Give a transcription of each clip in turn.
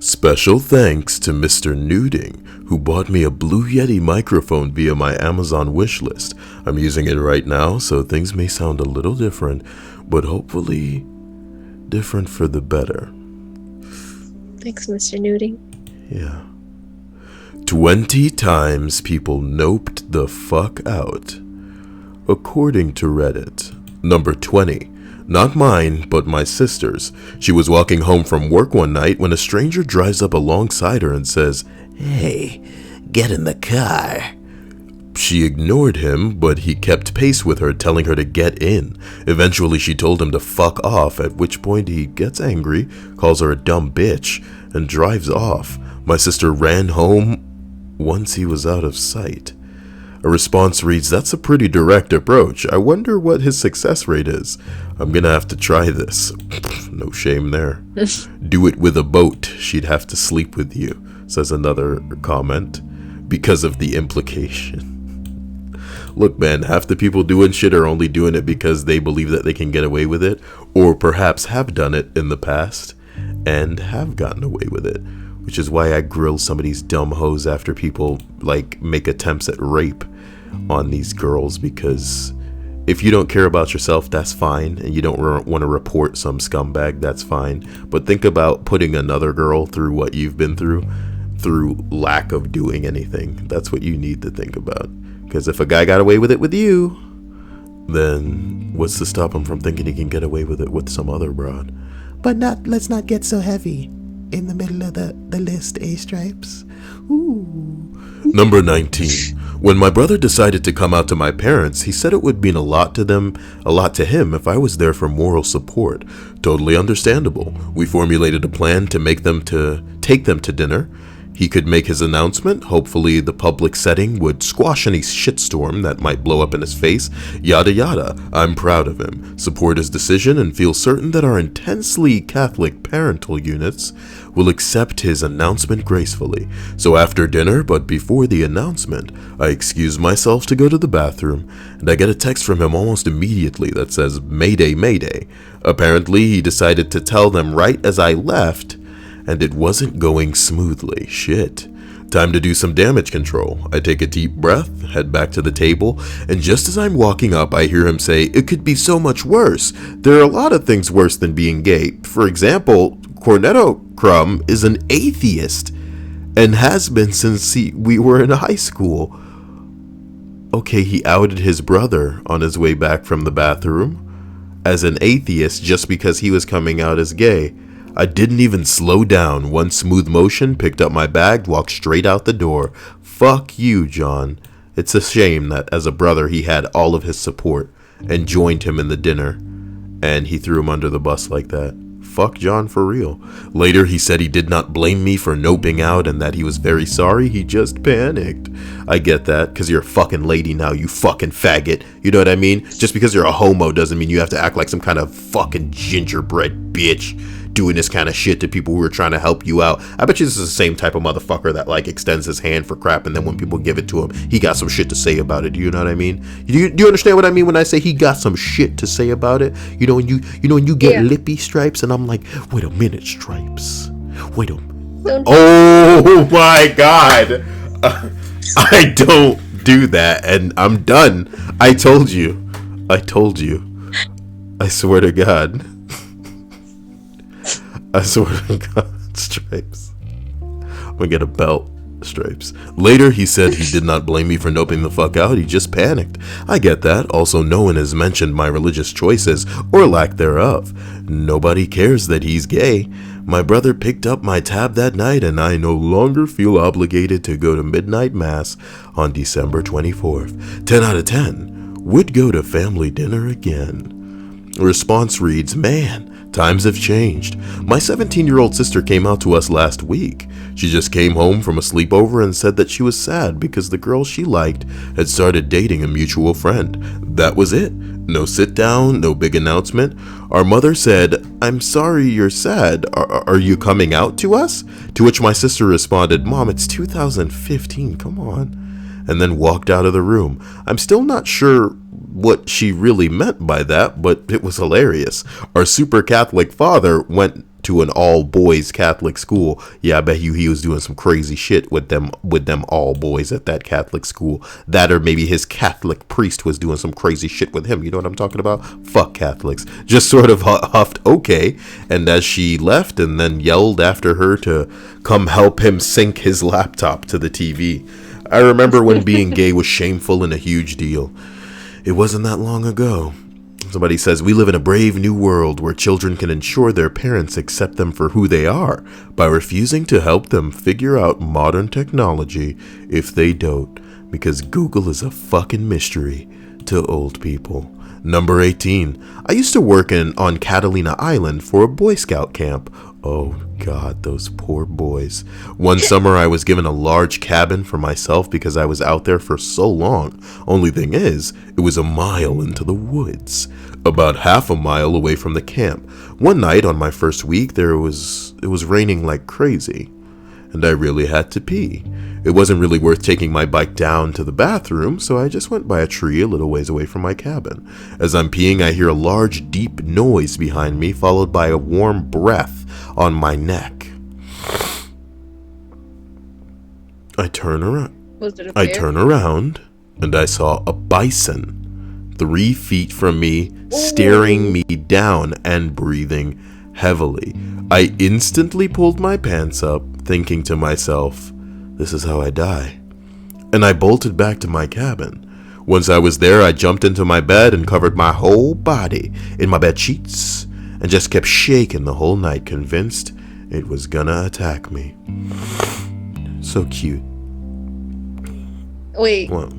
Special thanks to Mr. Nuding, who bought me a Blue Yeti microphone via my Amazon wishlist. I'm using it right now, so things may sound a little different, but hopefully different for the better. Thanks, Mr. Nuding. Yeah. 20 times people noped the fuck out. According to Reddit. Number 20. Not mine, but my sister's. She was walking home from work one night when a stranger drives up alongside her and says, "Hey, get in the car." She ignored him, but he kept pace with her, telling her to get in. Eventually, she told him to fuck off, at which point he gets angry, calls her a dumb bitch, and drives off. My sister ran home once he was out of sight. A response reads, "That's a pretty direct approach. I wonder what his success rate is. I'm gonna have to try this." No shame there. "Do it with a boat. She'd have to sleep with you," says another comment, because of the implication. Look, man, half the people doing shit are only doing it because they believe that they can get away with it, or perhaps have done it in the past and have gotten away with it. Which is why I grill some of these dumb hoes after people make attempts at rape on these girls, because if you don't care about yourself, that's fine, and you don't want to report some scumbag, that's fine, but think about putting another girl through what you've been through lack of doing anything. That's what you need to think about, because if a guy got away with it with you, then what's to stop him from thinking he can get away with it with some other broad? But let's not get so heavy in the middle of the list, Stripes. Ooh. Number 19. When my brother decided to come out to my parents, he said it would mean a lot to him if I was there for moral support. Totally understandable. We formulated a plan to take them to dinner. He could make his announcement. Hopefully the public setting would squash any shitstorm that might blow up in his face. Yada yada. I'm proud of him. Support his decision and feel certain that our intensely Catholic parental units will accept his announcement gracefully. So after dinner, but before the announcement, I excuse myself to go to the bathroom, and I get a text from him almost immediately that says, "Mayday, Mayday." Apparently he decided to tell them right as I left, and it wasn't going smoothly. Shit. Time to do some damage control. I take a deep breath, head back to the table, and just as I'm walking up, I hear him say, "It could be so much worse. There are a lot of things worse than being gay. For example, Cornetto Crumb is an atheist and has been since we were in high school." Okay, he outed his brother on his way back from the bathroom as an atheist just because he was coming out as gay. I didn't even slow down. One smooth motion, picked up my bag, walked straight out the door. Fuck you, John. It's a shame that as a brother he had all of his support and joined him in the dinner, and he threw him under the bus like that. Fuck John for real. Later he said he did not blame me for noping out and that he was very sorry, he just panicked. I get that, because you're a fucking lady now, you fucking faggot. You know what I mean? Just because you're a homo doesn't mean you have to act like some kind of fucking gingerbread bitch doing this kind of shit to people who are trying to help you out. I bet you this is the same type of motherfucker that extends his hand for crap, and then when people give it to him, he got some shit to say about it. Do you know what I mean? Do you understand what I mean when I say he got some shit to say about it? You know when you get lippy, Stripes, and I'm like, wait a minute, Stripes. Wait a minute. Oh my God. I don't do that, and I'm done. I told you. I swear to God. I swear to God, Stripes. I'm gonna get a belt, Stripes. Later, he said he did not blame me for noping the fuck out, he just panicked. I get that. Also, no one has mentioned my religious choices, or lack thereof. Nobody cares that he's gay. My brother picked up my tab that night, and I no longer feel obligated to go to midnight mass on December 24th. 10 out of 10. Would go to family dinner again. Response reads, "Man, times have changed. My 17-year-old sister came out to us last week. She just came home from a sleepover and said that she was sad because the girl she liked had started dating a mutual friend. That was it. No sit down, no big announcement. Our mother said, 'I'm sorry you're sad. Are you coming out to us?' To which my sister responded, 'Mom, it's 2015, come on,' and then walked out of the room. I'm still not sure what she really meant by that, but it was hilarious. Our super Catholic father went to an all boys Catholic school. Yeah, I bet you he was doing some crazy shit with them all boys at that Catholic school. That, or maybe his Catholic priest was doing some crazy shit with him. You know what I'm talking about? Fuck Catholics. Just sort of huffed okay, and as she left, and then yelled after her to come help him sync his laptop to the TV. I remember when being gay was shameful and a huge deal. It wasn't that long ago. Somebody says, we live in a brave new world where children can ensure their parents accept them for who they are by refusing to help them figure out modern technology if they don't, because Google is a fucking mystery to old people. Number 18. I used to work on Catalina Island for a Boy Scout camp. Oh God, those poor boys. One summer I was given a large cabin for myself because I was out there for so long. Only thing is, it was a mile into the woods, about half a mile away from the camp. One night on my first week, it was raining like crazy, and I really had to pee. It wasn't really worth taking my bike down to the bathroom, so I just went by a tree a little ways away from my cabin. As I'm peeing, I hear a large, deep noise behind me, followed by a warm breath on my neck. I turn around. Was it a I bear? turn around, and I saw a bison 3 feet from me, staring me down and breathing heavily. I instantly pulled my pants up, thinking to myself, this is how I die. And I bolted back to my cabin. Once I was there, I jumped into my bed and covered my whole body in my bed sheets and just kept shaking the whole night, convinced it was gonna attack me. So cute. Wait, Well,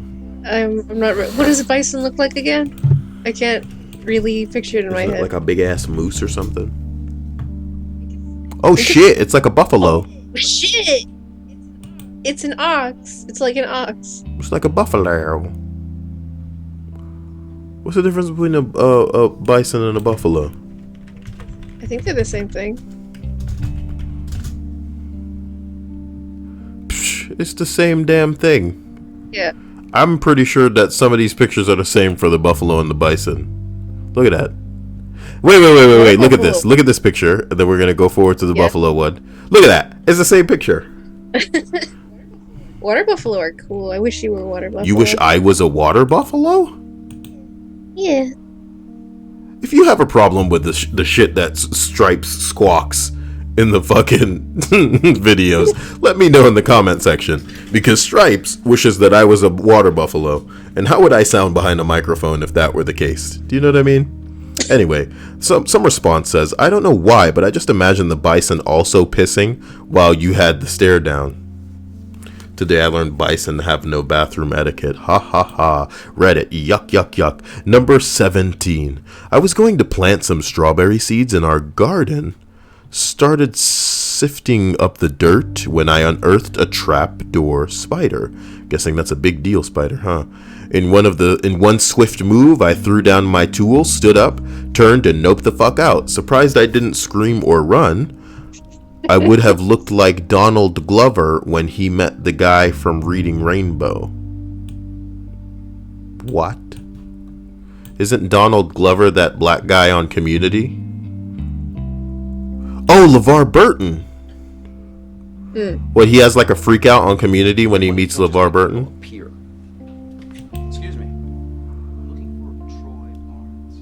I'm not. What does a bison look like again? I can't really picture it in my isn't it head. like a big ass moose or something? Oh shit! It's like a buffalo. Oh, shit! It's an ox. It's like an ox. It's like a buffalo. What's the difference between a bison and a buffalo? I think they're the same thing. Psh, it's the same damn thing. Yeah. I'm pretty sure that some of these pictures are the same for the buffalo and the bison. Look at that. Wait. Look at this. Look at this picture. And then we're going to go forward to the buffalo one. Look at that. It's the same picture. Water buffalo are cool. I wish you were a water buffalo. You wish I was a water buffalo? Yeah. If you have a problem with the shit that Stripes squawks in the fucking videos, let me know in the comment section. Because Stripes wishes that I was a water buffalo. And how would I sound behind a microphone if that were the case? Do you know what I mean? Anyway, some response says, I don't know why, but I just imagine the bison also pissing while you had the stare down. Today I learned bison have no bathroom etiquette. Ha ha ha. Reddit. Yuck yuck yuck. Number 17. I was going to plant some strawberry seeds in our garden. Started sifting up the dirt when I unearthed a trapdoor spider. Guessing that's a big deal spider, huh? In one swift move, I threw down my tool, stood up, turned, and noped the fuck out. Surprised I didn't scream or run. I would have looked like Donald Glover when he met the guy from Reading Rainbow. What? Isn't Donald Glover that black guy on Community? Oh, LeVar Burton. What, he has like a freak out on Community when he meets LeVar Burton? Excuse me. Looking for Troy Barnes.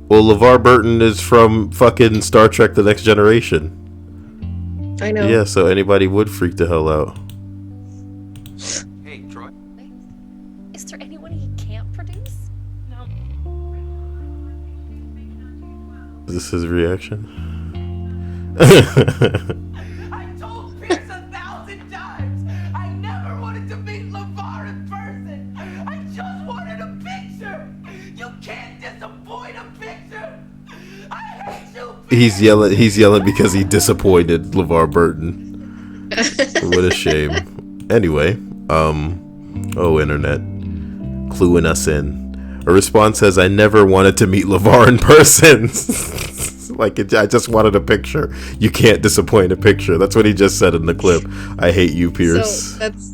Well, LeVar Burton is from fucking Star Trek The Next Generation. I know. Yeah, so anybody would freak the hell out. Hey, Troy. Is there anyone he can't produce? No. Is this his reaction? I told Pierce 1,000 times I never wanted to meet LeVar in person. I just wanted a picture. You can't disappoint a picture. I hate you. He's yelling because he disappointed LeVar Burton. What a shame. Anyway, oh internet, cluing us in. A response says, I never wanted to meet LeVar in person. I just wanted a picture. You can't disappoint a picture. That's what he just said in the clip. I hate you, Pierce. So that's.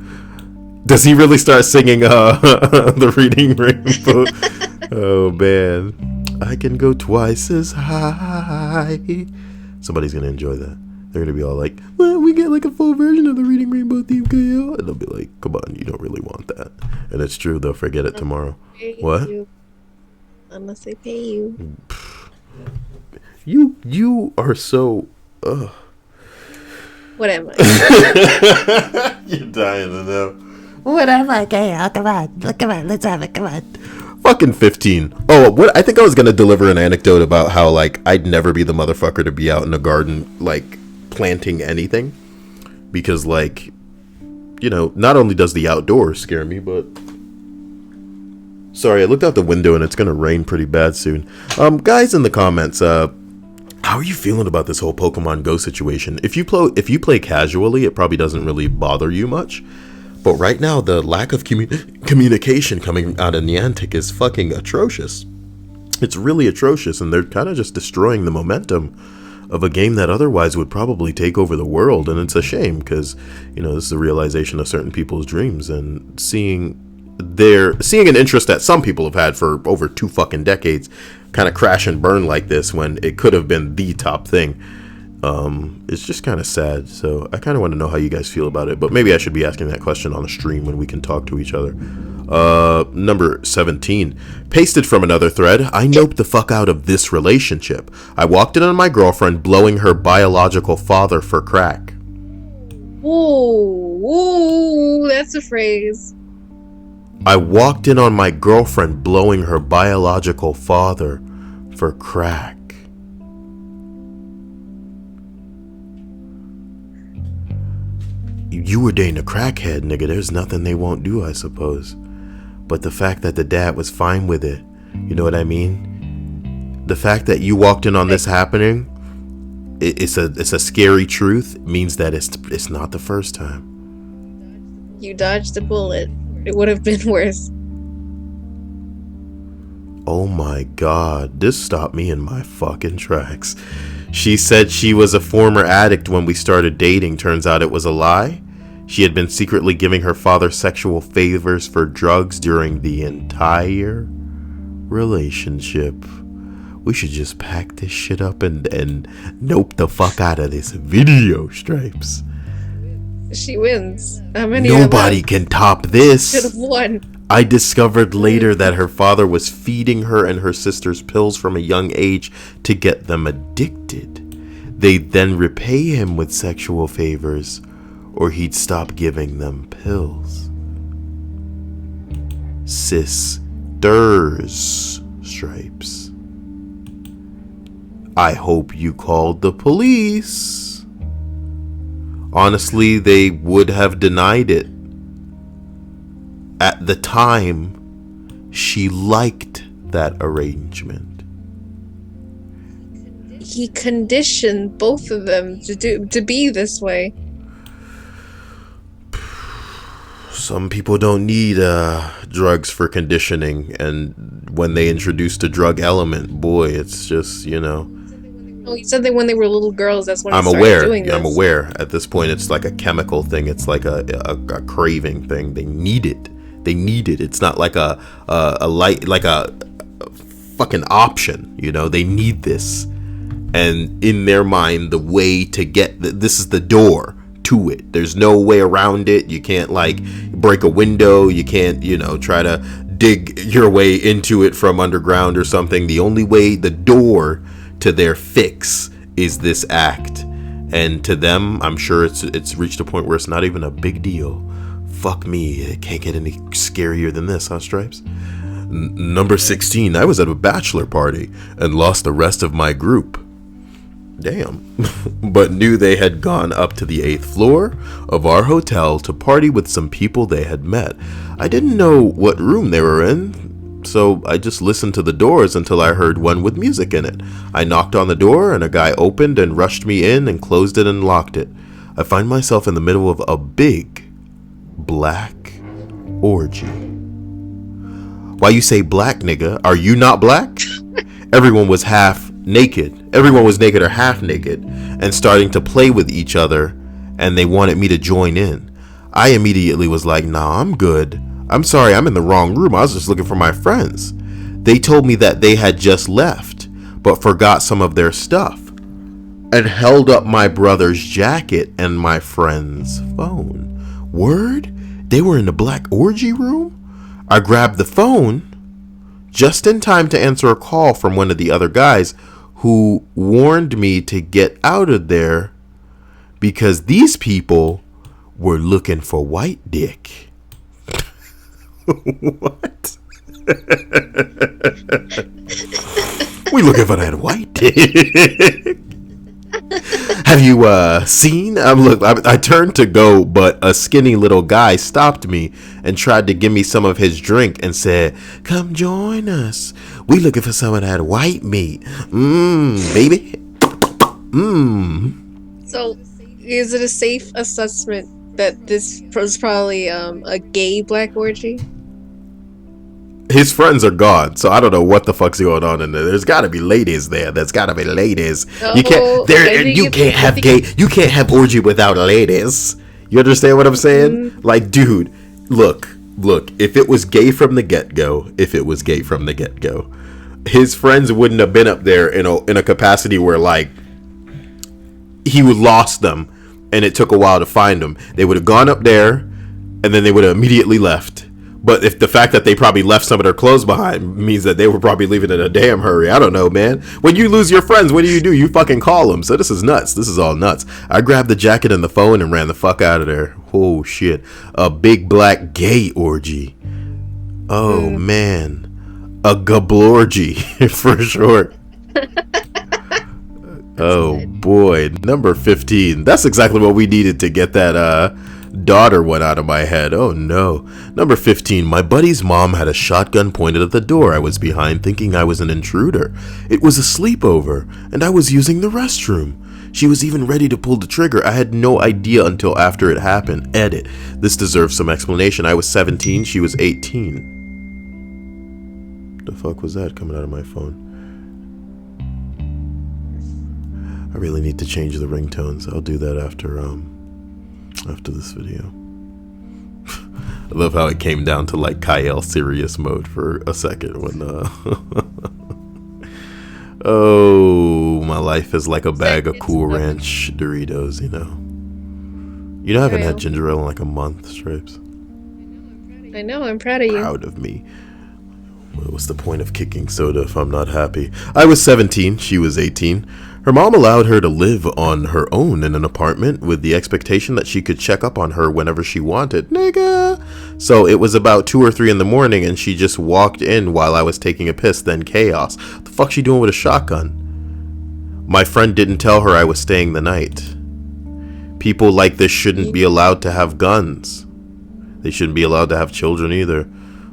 Does he really start singing the Reading Rainbow? Oh man. I can go twice as high. Somebody's gonna enjoy that. They're gonna be all like, well, we get like a full version of the Reading Rainbow theme, KO. And they'll be like, come on, you don't really want that. And it's true, they'll forget it tomorrow. What? Unless they pay you. You are so What am I? You're dying to know. What am I, KO? Come on, let's have it, come on. Fucking 15. Oh, what? I think I was gonna deliver an anecdote about how, like, I'd never be the motherfucker to be out in the garden, like, planting anything. Because, like, you know, not only does the outdoors scare me, but... Sorry, I looked out the window and it's gonna rain pretty bad soon. Guys in the comments, how are you feeling about this whole Pokemon Go situation? If you play casually, it probably doesn't really bother you much. But right now, the lack of communication coming out of Niantic is fucking atrocious. It's really atrocious, and they're kind of just destroying the momentum of a game that otherwise would probably take over the world. And it's a shame, because, you know, this is the realization of certain people's dreams, and seeing an interest that some people have had for over 2 fucking decades kind of crash and burn like this when it could have been the top thing. It's just kind of sad. So I kind of want to know how you guys feel about it, but maybe I should be asking that question on the stream when we can talk to each other. Number 17, pasted from another thread. I noped the fuck out of this relationship. I walked in on my girlfriend blowing her biological father for crack. Ooh, that's a phrase. I walked in on my girlfriend blowing her biological father for crack. You were dating a crackhead, nigga. There's nothing they won't do, I suppose. But the fact that the dad was fine with it, you know what I mean? The fact that you walked in on this happening, it's a scary truth. Means that it's not the first time. You dodged a bullet. It would have been worse. Oh my god, this stopped me in my fucking tracks. She said she was a former addict when we started dating. Turns out it was a lie. She had been secretly giving her father sexual favors for drugs during the entire relationship. We should just pack this shit up and nope the fuck out of this video, Stripes. She wins. How many? Nobody can top this. Should have won. I discovered later that her father was feeding her and her sisters pills from a young age to get them addicted. They'd then repay him with sexual favors, or he'd stop giving them pills. Sisters, Stripes. I hope you called the police. Honestly, they would have denied it. At the time, she liked that arrangement. He conditioned both of them to be this way. Some people don't need drugs for conditioning, and when they introduced a drug element, boy, it's just, you know. Oh, you said that when they were little girls, that's when I'm they started aware. doing this. I'm aware. At this point, it's like a chemical thing. It's like a craving thing. They need it. They need it. It's not like a fucking option. You know, they need this, and in their mind, the way to get this is the door to it. There's no way around it. You can't like break a window. You can't, you know, try to dig your way into it from underground or something. The only way, the door to their fix, is this act. And to them, I'm sure it's reached a point where it's not even a big deal. Fuck me, it can't get any scarier than this, huh, Stripes? Number 16, I was at a bachelor party and lost the rest of my group. Damn. But knew they had gone up to the 8th floor of our hotel to party with some people they had met. I didn't know what room they were in, so I just listened to the doors until I heard one with music in it. I knocked on the door and a guy opened and rushed me in and closed it and locked it. I find myself in the middle of a big black orgy. Why you say black, nigga? Are you not black? Everyone was half naked. Everyone was naked or half naked and starting to play with each other, and they wanted me to join in. I immediately was like, nah, I'm good. I'm sorry, I'm in the wrong room. I was just looking for my friends. They told me that they had just left, but forgot some of their stuff. and held up my brother's jacket and my friend's phone. Word? They were in the black orgy room? I grabbed the phone just in time to answer a call from one of the other guys who warned me to get out of there because these people were looking for white dick. What? We looking for that white dick. Have you seen? I turned to go, but a skinny little guy stopped me and tried to give me some of his drink and said, "Come join us. We looking for some of that white meat, baby." So, is it a safe assessment that this was probably a gay black orgy? His friends are gone, so I don't know what the fuck's going on in there. There's got to be ladies there. There's got to be ladies. You can't have orgy without ladies. You understand what I'm saying? Like, dude, look. If it was gay from the get go, his friends wouldn't have been up there in a capacity where like he would lost them, and it took a while to find them. They would have gone up there, and then they would have immediately left. But if the fact that they probably left some of their clothes behind means that they were probably leaving in a damn hurry. I don't know, man. When you lose your friends, what do? You fucking call them. So this is nuts. This is all nuts. I grabbed the jacket and the phone and ran the fuck out of there. Oh, shit. A big black gay orgy. Oh, man. A gablorgy, for sure. Oh, boy. Number 15. That's exactly what we needed to get that, daughter went out of my head. Oh no. Number 15. My buddy's mom had a shotgun pointed at the door I was behind, thinking I was an intruder. It was a sleepover, and I was using the restroom. She was even ready to pull the trigger. I had no idea until after it happened. Edit. This deserves some explanation. I was 17. She was 18. The fuck was that coming out of my phone? I really need to change the ringtones. I'll do that after this video. I love how it came down to like Kyle serious mode for a second when oh, my life is like a bag of Cool Ranch Doritos, you know. I haven't had ginger ale in like a month, Stripes. I know, I'm proud of you. Proud of me. What's the point of kicking soda if I'm not happy? I was 17, she was 18. Her mom allowed her to live on her own in an apartment with the expectation that she could check up on her whenever she wanted. Nigga! So it was about 2 or 3 in the morning and she just walked in while I was taking a piss, then chaos. The fuck she doing with a shotgun? My friend didn't tell her I was staying the night. People like this shouldn't be allowed to have guns. They shouldn't be allowed to have children either.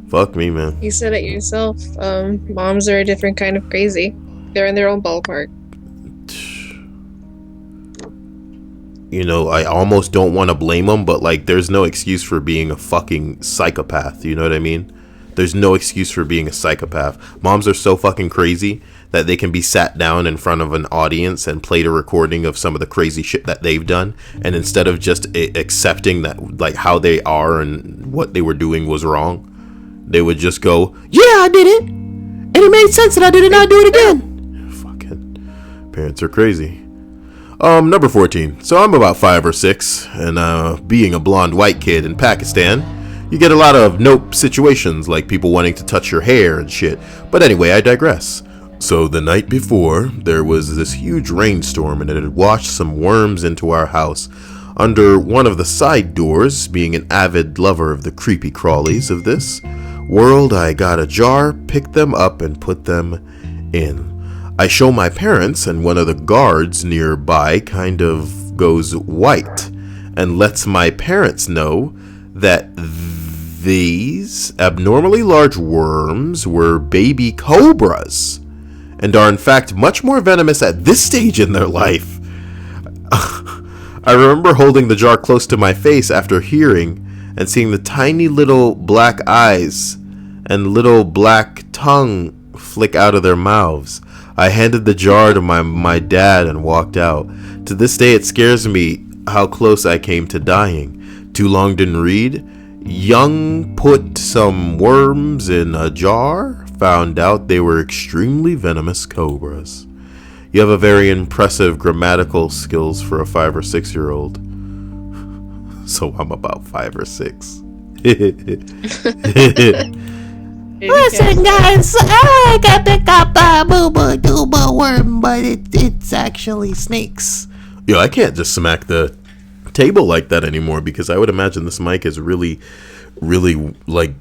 Fuck me, man. You said it yourself. Moms are a different kind of crazy. They're in their own ballpark. I almost don't want to blame them, but like there's no excuse for being a fucking psychopath. You know what I mean? There's no excuse for being a psychopath. Moms are so fucking crazy that they can be sat down in front of an audience and played a recording of some of the crazy shit that they've done, and instead of just accepting that like how they are and what they were doing was wrong, they would just go, "Yeah, I did it, and it made sense, and I did it, and I do it again." Fucking parents are crazy. Number 14. So I'm about 5 or 6, and being a blonde white kid in Pakistan, you get a lot of nope situations, like people wanting to touch your hair and shit. But anyway, I digress. So the night before, there was this huge rainstorm, and it had washed some worms into our house. Under one of the side doors, being an avid lover of the creepy crawlies of this world, I got a jar, picked them up, and put them in. I show my parents, and one of the guards nearby kind of goes white and lets my parents know that these abnormally large worms were baby cobras and are in fact much more venomous at this stage in their life. I remember holding the jar close to my face after hearing and seeing the tiny little black eyes and little black tongue flick out of their mouths. I handed the jar to my dad and walked out. To this day, it scares me how close I came to dying. Too long didn't read. Young put some worms in a jar. Found out they were extremely venomous cobras. You have a very impressive grammatical skills for a 5 or 6 year old. So I'm about 5 or 6. Listen, guys, I can pick up a booba dooba worm, but it's actually snakes. Yo, I can't just smack the table like that anymore because I would imagine this mic is really, really like,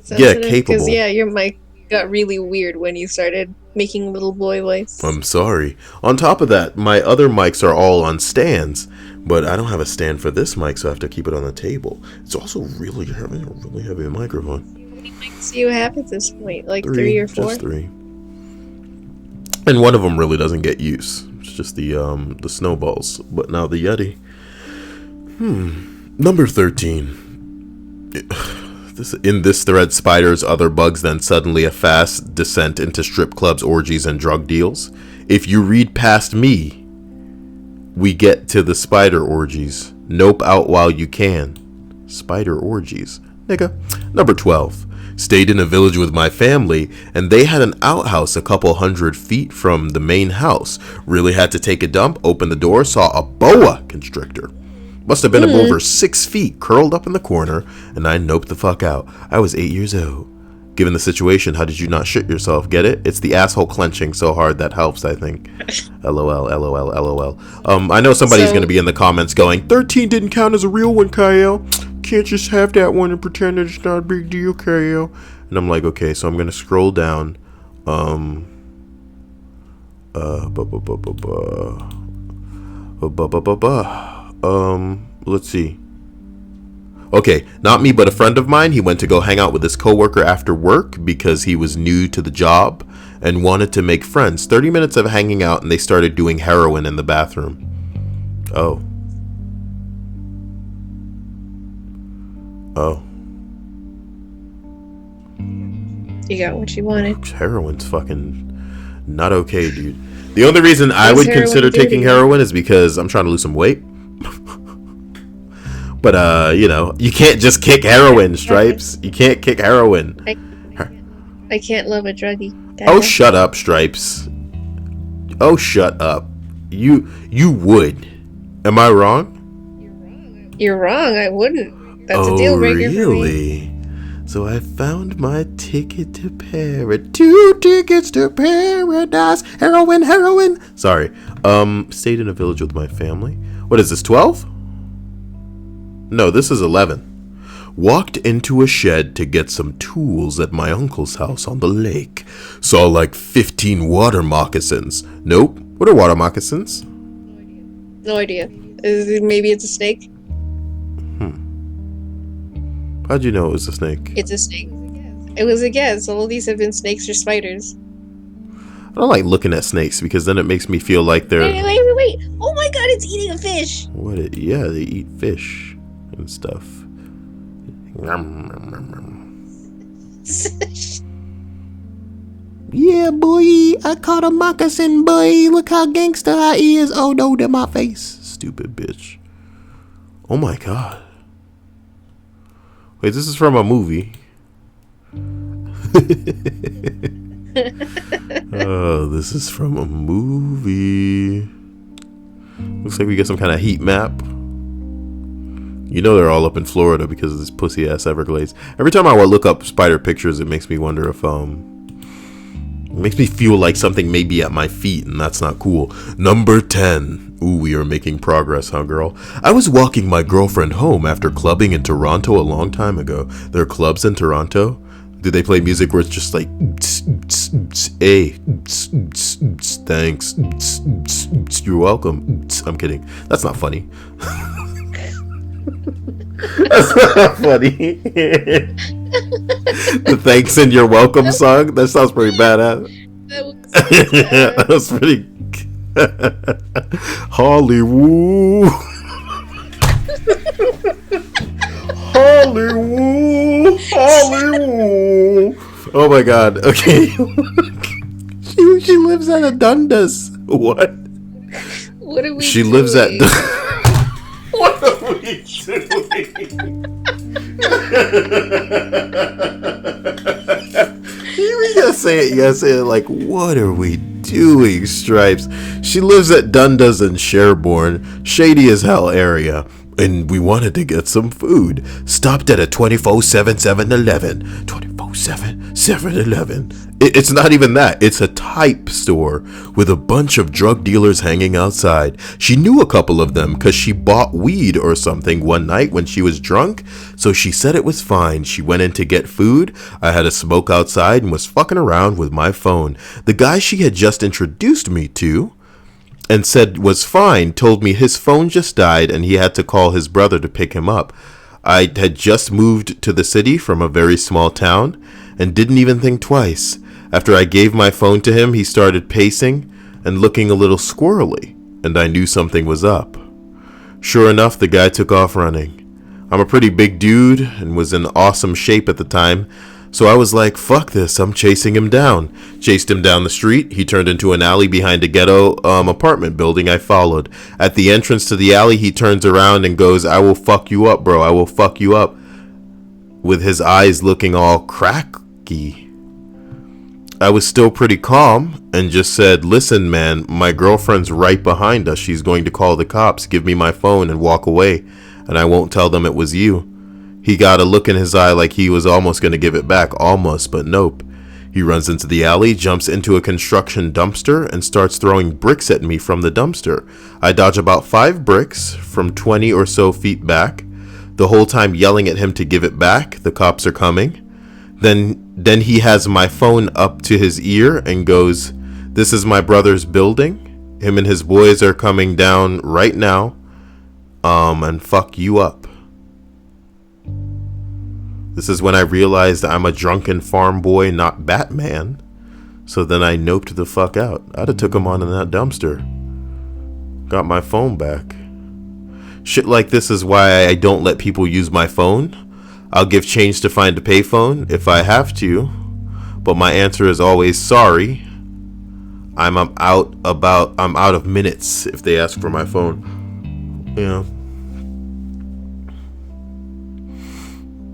capable. Because your mic got really weird when you started making little boy voice. I'm sorry. On top of that, my other mics are all on stands, but I don't have a stand for this mic, so I have to keep it on the table. It's also really heavy, a really heavy microphone. How many mics do you have at this point? Like 3 or 4? Just 3. And one of them really doesn't get use. It's just the snowballs. But now the Yeti. Number 13. In this thread, spiders, other bugs, then suddenly a fast descent into strip clubs, orgies, and drug deals. If you read past me, we get to the spider orgies. Nope out while you can. Spider orgies. Nigga. Number 12. Stayed in a village with my family, and they had an outhouse a couple 100 feet from the main house. Really had to take a dump, opened the door, saw a boa constrictor. Must have been over 6 feet, curled up in the corner, and I noped the fuck out. I was 8 years old. Given the situation, how did you not shit yourself? Get it? It's the asshole clenching so hard that helps, I think. LOL, LOL, LOL. I know somebody's going to be in the comments going, 13 didn't count as a real one, Kyle. Can't just have that one and pretend that it's not a big deal, Kyle. And I'm like, okay, so I'm going to scroll down. Let's see. Okay, not me, but a friend of mine. He went to go hang out with his coworker after work because he was new to the job and wanted to make friends. 30 minutes of hanging out, and they started doing heroin in the bathroom. Oh. You got what you wanted. Heroin's fucking not okay, dude. The only reason I would consider taking you? heroin is because I'm trying to lose some weight. But, you can't just kick heroin, Stripes. You can't kick heroin. I can't love a druggie. Oh, shut up, Stripes. Oh, shut up. You would. Am I wrong? You're wrong. I wouldn't. That's a deal breaker for me. Really? So I found my ticket to paradise. 2 tickets to paradise. Heroin. Sorry. Stayed in a village with my family. What is this, 12? No, this is 11. Walked into a shed to get some tools at my uncle's house on the lake. Saw like 15 water moccasins. Nope. What are water moccasins? No idea. Maybe it's a snake? How'd you know it was a snake? It's a snake. It was a guess. All of these have been snakes or spiders. I don't like looking at snakes because then it makes me feel like they're... Wait. Oh my god, it's eating a fish. Yeah, they eat fish and stuff. Yeah, boy, I caught a moccasin, boy. Look how gangster I is. Oh no, they're my face. Stupid bitch. Oh my god. Wait, this is from a movie. Oh, this is from a movie. Looks like we get some kind of heat map. You know they're all up in Florida because of this pussy ass Everglades. Every time I look up spider pictures, it makes me wonder if it makes me feel like something may be at my feet, and that's not cool. Number 10. Ooh, we are making progress, huh, girl? I was walking my girlfriend home after clubbing in Toronto a long time ago. There are clubs in Toronto? Do they play music where it's just like, hey, thanks, you're welcome. I'm kidding. That's not funny. That's not funny. The thanks and you're welcome song? That sounds pretty badass. That was pretty... Hollywood. Hollywood. Oh my god. Okay. she lives at a Dundas. What? What are we She doing? lives at... What are we doing? You gotta say it like, what are we doing, Stripes? She lives at Dundas and Sherborne, shady as hell area. And we wanted to get some food. Stopped at a 24/7 7-Eleven. 24/7 7-Eleven. It's not even that. It's a type store with a bunch of drug dealers hanging outside. She knew a couple of them because she bought weed or something one night when she was drunk. So she said it was fine. She went in to get food. I had a smoke outside and was fucking around with my phone. The guy she had just introduced me to and said was fine told me his phone just died and he had to call his brother to pick him up. I had just moved to the city from a very small town and didn't even think twice. After I gave my phone to him, he started pacing and looking a little squirrely, and I knew something was up. Sure enough, the guy took off running. I'm a pretty big dude and was in awesome shape at the time, so I was like, fuck this, I'm chasing him down. Chased him down the street. He turned into an alley behind a ghetto apartment building. I followed. At the entrance to the alley, he turns around and goes, I will fuck you up, bro. I will fuck you up. With his eyes looking all cracky. I was still pretty calm and just said, listen, man, my girlfriend's right behind us. She's going to call the cops. Give me my phone and walk away, and I won't tell them it was you. He got a look in his eye like he was almost going to give it back. Almost, but nope. He runs into the alley, jumps into a construction dumpster, and starts throwing bricks at me from the dumpster. I dodge about 5 bricks from 20 or so feet back, the whole time yelling at him to give it back. The cops are coming. Then he has my phone up to his ear and goes, this is my brother's building. Him and his boys are coming down right now. And fuck you up. This is when I realized I'm a drunken farm boy, not Batman. So then I noped the fuck out. I'd have took him on in that dumpster. Got my phone back. Shit like this is why I don't let people use my phone. I'll give change to find a payphone if I have to, but my answer is always sorry. I'm out of minutes if they ask for my phone. You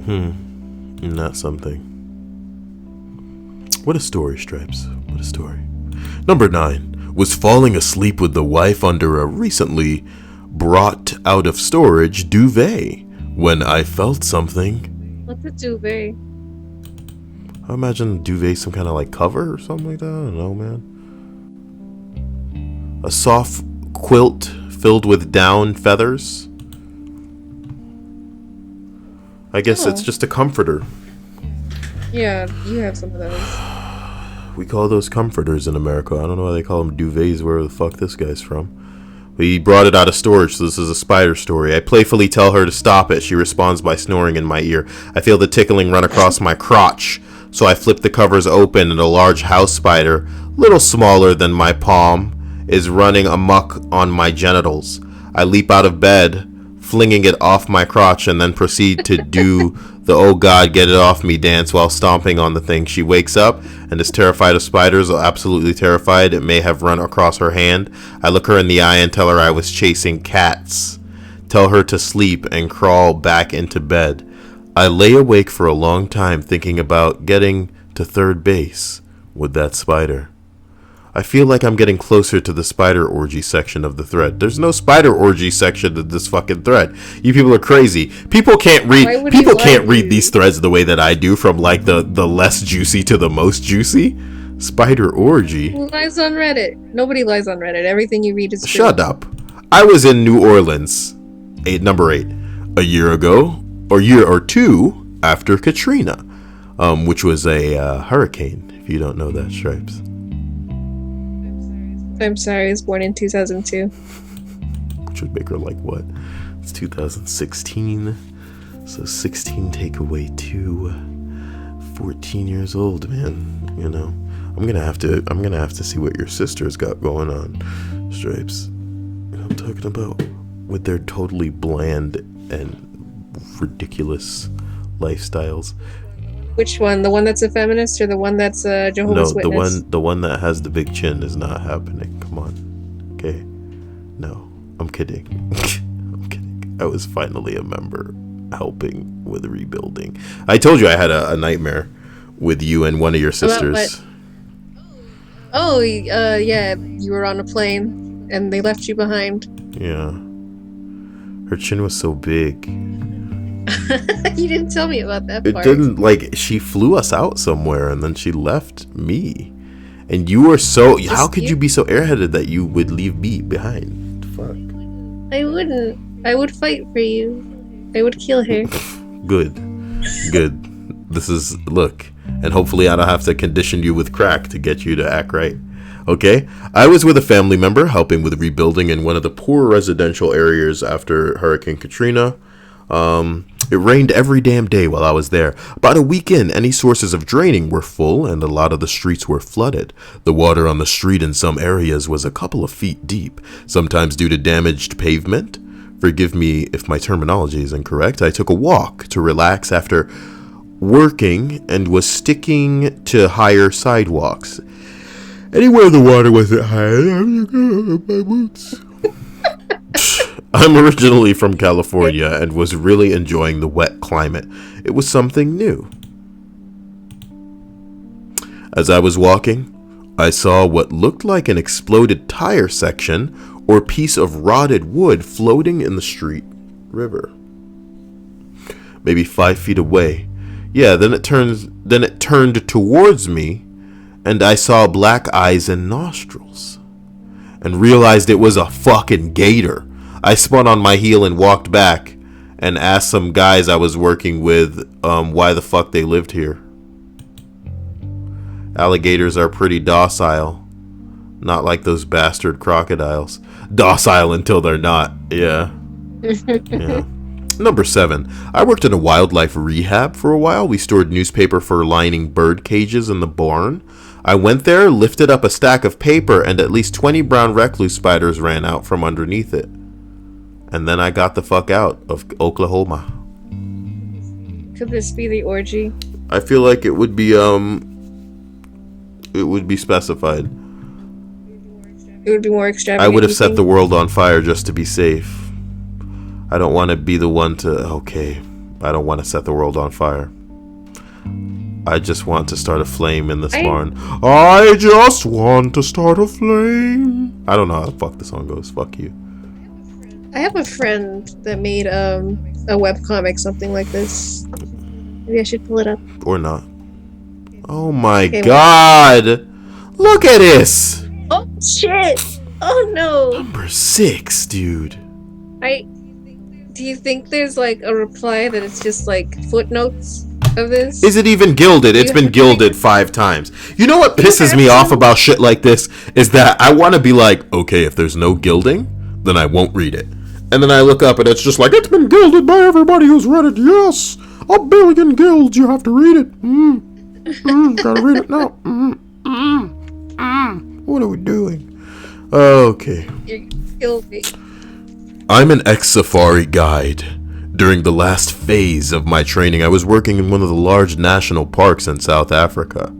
know. Not something. What a story, Stripes. What a story. Number 9 was falling asleep with the wife under a recently brought out of storage duvet when I felt something. What's a duvet? I imagine duvet some kind of like cover or something like that. I don't know, man. A soft quilt filled with down feathers. I guess it's just a comforter. Yeah, you have some of those. We call those comforters in America. I don't know why they call them duvets, where the fuck this guy's from. But he brought it out of storage, so this is a spider story. I playfully tell her to stop it. She responds by snoring in my ear. I feel the tickling run across my crotch, so I flip the covers open and a large house spider, little smaller than my palm, is running amok on my genitals. I leap out of bed, flinging it off my crotch, and then proceed to do the "oh god, get it off me" dance while stomping on the thing. She wakes up and is terrified of spiders, absolutely terrified. It may have run across her hand. I look her in the eye and tell her I was chasing cats. Tell her to sleep and crawl back into bed. I lay awake for a long time thinking about getting to third base with that spider. I feel like I'm getting closer to the spider orgy section of the thread. There's no spider orgy section of this fucking thread. You people are crazy. People can't read. People can't read these threads the way that I do, from like the less juicy to the most juicy. Spider orgy. Who lies on Reddit? Nobody lies on Reddit. Everything you read is true. Shut up. I was in New Orleans, number 8, a year ago, or year or two after Katrina, which was a hurricane. If you don't know that, Stripes. I'm sorry, I was born in 2002. Which would make her like what? It's 2016. So 16 take away 2. 14 years old, man. You know. I'm gonna have to see what your sister's got going on, Stripes. You know what I'm talking about? With their totally bland and ridiculous lifestyles. Which one? The one that's a feminist or the one that's a Jehovah's Witness? The one that has the big chin is not happening. Come on. Okay? No. I'm kidding. I'm kidding. I was finally a member helping with rebuilding. I told you I had a nightmare with you and one of your sisters. Oh, yeah, you were on a plane and they left you behind. Yeah. Her chin was so big. You didn't tell me about that It part. didn't, like, she flew us out somewhere and then she left me. And you were so, how could you be so airheaded that you would leave me behind? Fuck. I wouldn't. I would fight for you. I would kill her. Good. This is, look, and hopefully I don't have to condition you with crack to get you to act right. Okay? I was with a family member helping with rebuilding in one of the poor residential areas after Hurricane Katrina. It rained every damn day while I was there. About a week in, any sources of draining were full and a lot of the streets were flooded. The water on the street in some areas was a couple of feet deep, sometimes due to damaged pavement. Forgive me if my terminology is incorrect. I took a walk to relax after working and was sticking to higher sidewalks. Anywhere the water wasn't high enough, my boots. I'm originally from California and was really enjoying the wet climate. It was something new. As I was walking, I saw what looked like an exploded tire section or piece of rotted wood floating in the street river. Maybe 5 feet away. Yeah, then it turned towards me and I saw black eyes and nostrils and realized it was a fucking gator. I spun on my heel and walked back and asked some guys I was working with why the fuck they lived here. Alligators are pretty docile. Not like those bastard crocodiles. Docile until they're not. Yeah. Yeah. Number 7. I worked in a wildlife rehab for a while. We stored newspaper for lining bird cages in the barn. I went there, lifted up a stack of paper, and at least 20 brown recluse spiders ran out from underneath it. And then I got the fuck out of Oklahoma. Could this be the orgy? I feel like it would be specified. It would be more extravagant. I would have set the world on fire just to be safe. I don't want to be the one to, I don't want to set the world on fire. I just want to start a flame in this barn. I just want to start a flame. I don't know how the fuck the song goes. Fuck you. I have a friend that made a webcomic, something like this. Maybe I should pull it up. Or not. Oh my god! Look at this! Oh shit! Oh no! Number 6, dude. Do you think there's like a reply that it's just like footnotes of this? Is it even gilded? It's been gilded 5 times. You know what pisses me off about shit like this? Is that I want to be like, okay, if there's no gilding, then I won't read it. And then I look up and it's just like, it's been gilded by everybody who's read it. Yes! 1 billion gilds, you have to read it. Gotta read it now. What are we doing? Okay. You killed me. I'm an ex-safari guide. During the last phase of my training, I was working in one of the large national parks in South Africa.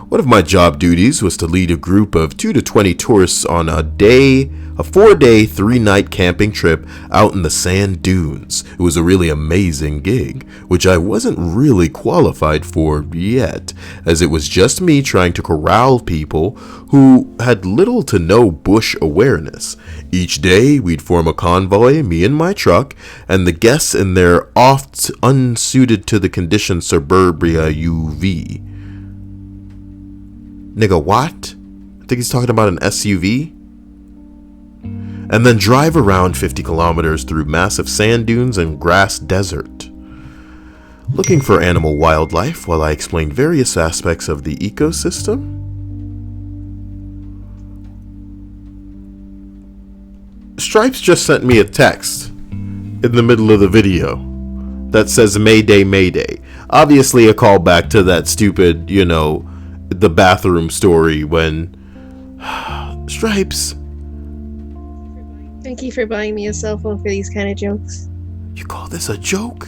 One of my job duties was to lead a group of 2 to 20 tourists on a 4-day, 3-night camping trip out in the sand dunes. It was a really amazing gig, which I wasn't really qualified for yet, as it was just me trying to corral people who had little to no bush awareness. Each day, we'd form a convoy, me and my truck, and the guests in their oft unsuited to the condition Suburbia UV. Nigga, what? I think he's talking about an SUV. And then drive around 50 kilometers through massive sand dunes and grass desert, looking for animal wildlife while I explained various aspects of the ecosystem. Stripes just sent me a text in the middle of the video that says Mayday, Mayday. Obviously a callback to that stupid, the bathroom story when... Stripes. Thank you for buying me a cell phone for these kind of jokes. You call this a joke?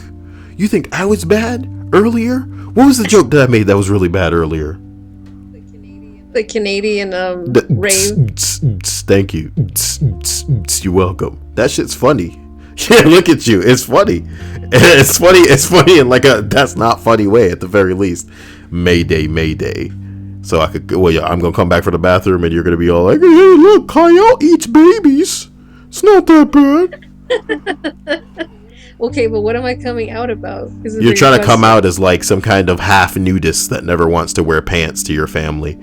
You think I was bad earlier? What was the joke that I made that was really bad earlier? The Canadian rave. Thank you. You're welcome. That shit's funny. Yeah, look at you. It's funny. It's funny. It's funny in like a that's not funny way at the very least. Mayday, Mayday. So I could, well, yeah, I'm gonna come back from the bathroom and you're gonna be all like, hey, look, Kyle eats babies. It's not that bad. Okay, but what am I coming out about? Is the You're bigger trying to come question. out as like some kind of half nudist that never wants to wear pants to your family.